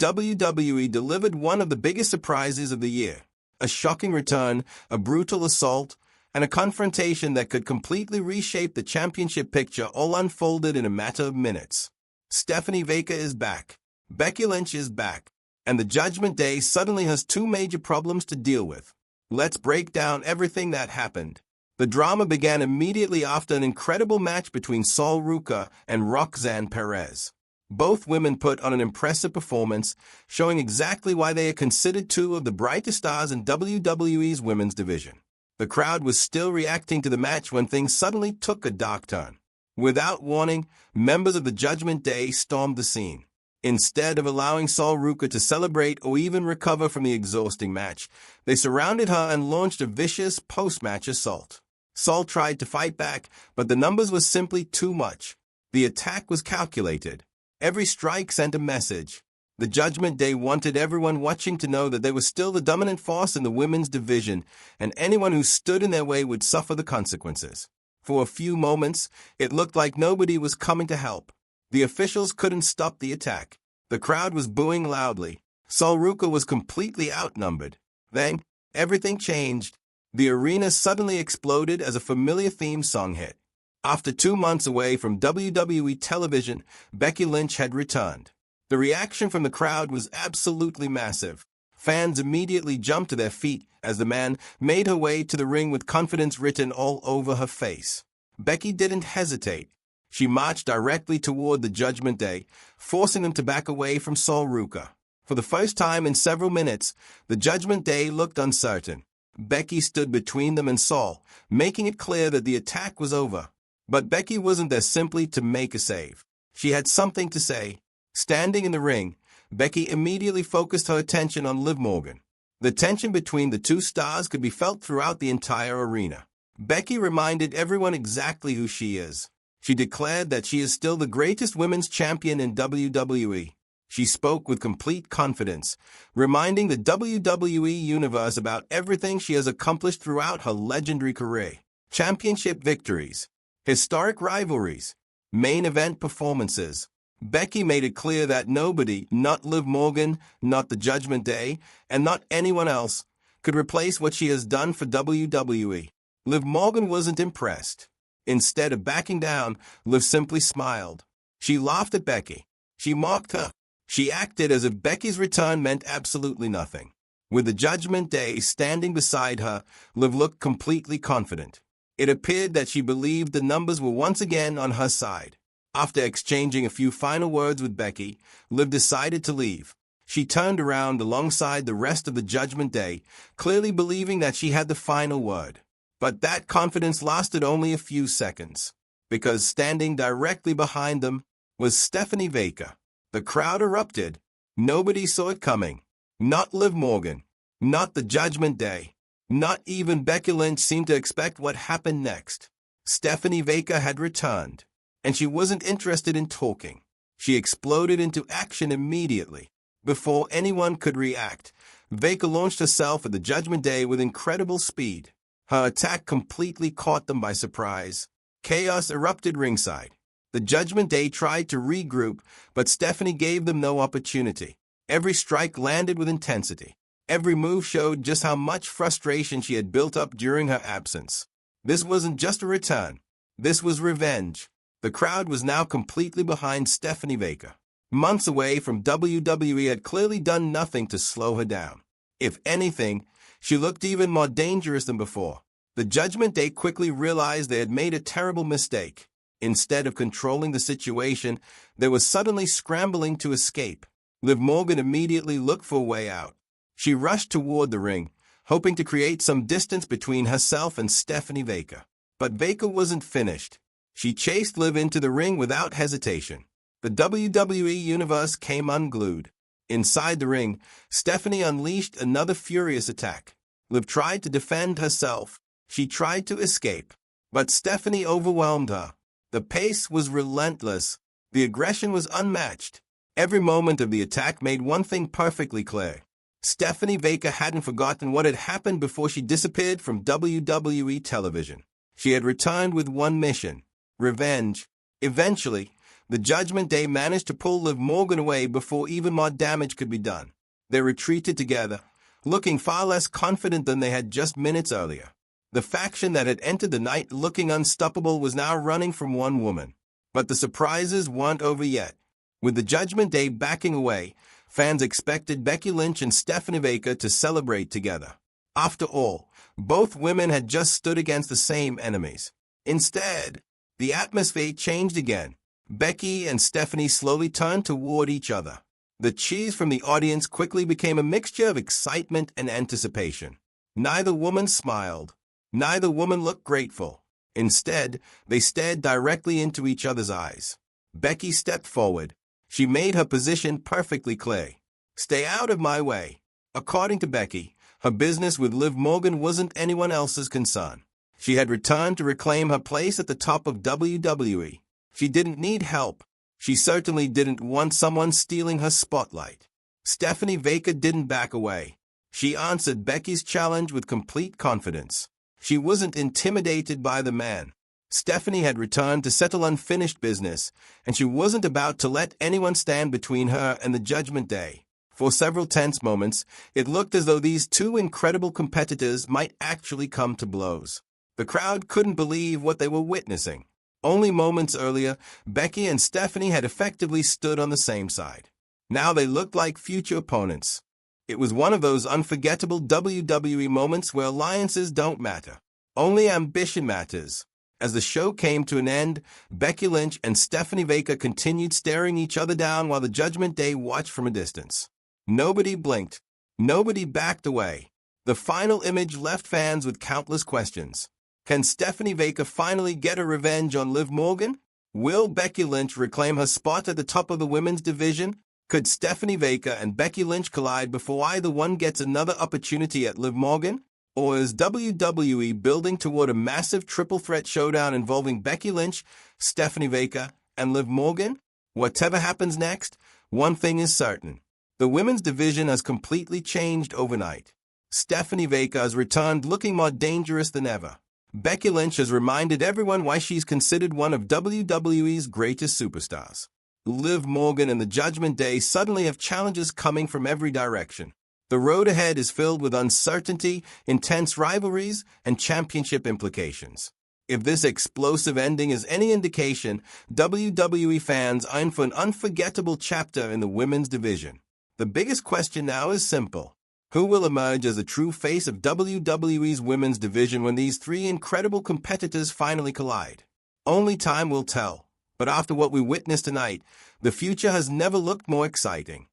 WWE delivered one of the biggest surprises of the year. A shocking return, a brutal assault, and a confrontation that could completely reshape the championship picture all unfolded in a matter of minutes. Stephanie Vaquer is back. Becky Lynch is back. And the Judgment Day suddenly has two major problems to deal with. Let's break down everything that happened. The drama began immediately after an incredible match between Sol Ruca and Roxanne Perez. Both women put on an impressive performance, showing exactly why they are considered two of the brightest stars in WWE's women's division. The crowd was still reacting to the match when things suddenly took a dark turn. Without warning, members of the Judgment Day stormed the scene. Instead of allowing Sol Ruca to celebrate or even recover from the exhausting match, they surrounded her and launched a vicious post-match assault. Sol tried to fight back, but the numbers were simply too much. The attack was calculated. Every strike sent a message. The Judgment Day wanted everyone watching to know that they were still the dominant force in the women's division, and anyone who stood in their way would suffer the consequences. For a few moments, it looked like nobody was coming to help. The officials couldn't stop the attack. The crowd was booing loudly. Sol Ruca was completely outnumbered. Then, everything changed. The arena suddenly exploded as a familiar theme song hit. After 2 months away from WWE television, Becky Lynch had returned. The reaction from the crowd was absolutely massive. Fans immediately jumped to their feet as the man made her way to the ring with confidence written all over her face. Becky didn't hesitate. She marched directly toward the Judgment Day, forcing them to back away from Sol Ruca. For the first time in several minutes, the Judgment Day looked uncertain. Becky stood between them and Sol, making it clear that the attack was over. But Becky wasn't there simply to make a save. She had something to say. Standing in the ring, Becky immediately focused her attention on Liv Morgan. The tension between the two stars could be felt throughout the entire arena. Becky reminded everyone exactly who she is. She declared that she is still the greatest women's champion in WWE. She spoke with complete confidence, reminding the WWE Universe about everything she has accomplished throughout her legendary career. Championship victories, historic rivalries, main event performances. Becky made it clear that nobody, not Liv Morgan, not the Judgment Day, and not anyone else, could replace what she has done for WWE. Liv Morgan wasn't impressed. Instead of backing down, Liv simply smiled. She laughed at Becky. She mocked her. She acted as if Becky's return meant absolutely nothing. With the Judgment Day standing beside her, Liv looked completely confident. It appeared that she believed the numbers were once again on her side. After exchanging a few final words with Becky, Liv decided to leave. She turned around alongside the rest of the Judgment Day, clearly believing that she had the final word. But that confidence lasted only a few seconds, because standing directly behind them was Stephanie Vaquer. The crowd erupted. Nobody saw it coming. Not Liv Morgan. Not the Judgment Day. Not even Becky Lynch seemed to expect what happened next. Stephanie Vaquer had returned, and she wasn't interested in talking. She exploded into action immediately. Before anyone could react, Vaquer launched herself at the Judgment Day with incredible speed. Her attack completely caught them by surprise. Chaos erupted ringside. The Judgment Day tried to regroup, but Stephanie gave them no opportunity. Every strike landed with intensity. Every move showed just how much frustration she had built up during her absence. This wasn't just a return. This was revenge. The crowd was now completely behind Stephanie Vaquer. Months away from WWE had clearly done nothing to slow her down. If anything, she looked even more dangerous than before. The Judgment Day quickly realized they had made a terrible mistake. Instead of controlling the situation, they were suddenly scrambling to escape. Liv Morgan immediately looked for a way out. She rushed toward the ring, hoping to create some distance between herself and Stephanie Vaquer. But Vaquer wasn't finished. She chased Liv into the ring without hesitation. The WWE Universe came unglued. Inside the ring, Stephanie unleashed another furious attack. Liv tried to defend herself. She tried to escape. But Stephanie overwhelmed her. The pace was relentless. The aggression was unmatched. Every moment of the attack made one thing perfectly clear. Stephanie Vaquer hadn't forgotten what had happened before she disappeared from WWE television. She had returned with one mission: revenge. Eventually, The Judgment Day managed to pull Liv Morgan away before even more damage could be done. They retreated together, looking far less confident than they had just minutes earlier. The faction that had entered the night looking unstoppable was now running from one woman. But the surprises weren't over yet. With the Judgment Day backing away, fans expected Becky Lynch and Stephanie Vaquer to celebrate together. After all, both women had just stood against the same enemies. Instead, the atmosphere changed again. Becky and Stephanie slowly turned toward each other. The cheers from the audience quickly became a mixture of excitement and anticipation. Neither woman smiled. Neither woman looked grateful. Instead, they stared directly into each other's eyes. Becky stepped forward. She made her position perfectly clear. "Stay out of my way." According to Becky, her business with Liv Morgan wasn't anyone else's concern. She had returned to reclaim her place at the top of WWE. She didn't need help. She certainly didn't want someone stealing her spotlight. Stephanie Vaquer didn't back away. She answered Becky's challenge with complete confidence. She wasn't intimidated by the man. Stephanie had returned to settle unfinished business, and she wasn't about to let anyone stand between her and the Judgment Day. For several tense moments, it looked as though these two incredible competitors might actually come to blows. The crowd couldn't believe what they were witnessing. Only moments earlier, Becky and Stephanie had effectively stood on the same side. Now they looked like future opponents. It was one of those unforgettable WWE moments where alliances don't matter. Only ambition matters. As the show came to an end, Becky Lynch and Stephanie Vaquer continued staring each other down while the Judgment Day watched from a distance. Nobody blinked. Nobody backed away. The final image left fans with countless questions. Can Stephanie Vaquer finally get her revenge on Liv Morgan? Will Becky Lynch reclaim her spot at the top of the women's division? Could Stephanie Vaquer and Becky Lynch collide before either one gets another opportunity at Liv Morgan? Or is WWE building toward a massive triple threat showdown involving Becky Lynch, Stephanie Vaquer, and Liv Morgan? Whatever happens next, one thing is certain. The women's division has completely changed overnight. Stephanie Vaquer has returned looking more dangerous than ever. Becky Lynch has reminded everyone why she's considered one of WWE's greatest superstars. Liv Morgan and the Judgment Day suddenly have challenges coming from every direction. The road ahead is filled with uncertainty, intense rivalries, and championship implications. If this explosive ending is any indication, WWE fans are in for an unforgettable chapter in the women's division. The biggest question now is simple. Who will emerge as the true face of WWE's women's division when these three incredible competitors finally collide? Only time will tell. But after what we witnessed tonight, the future has never looked more exciting.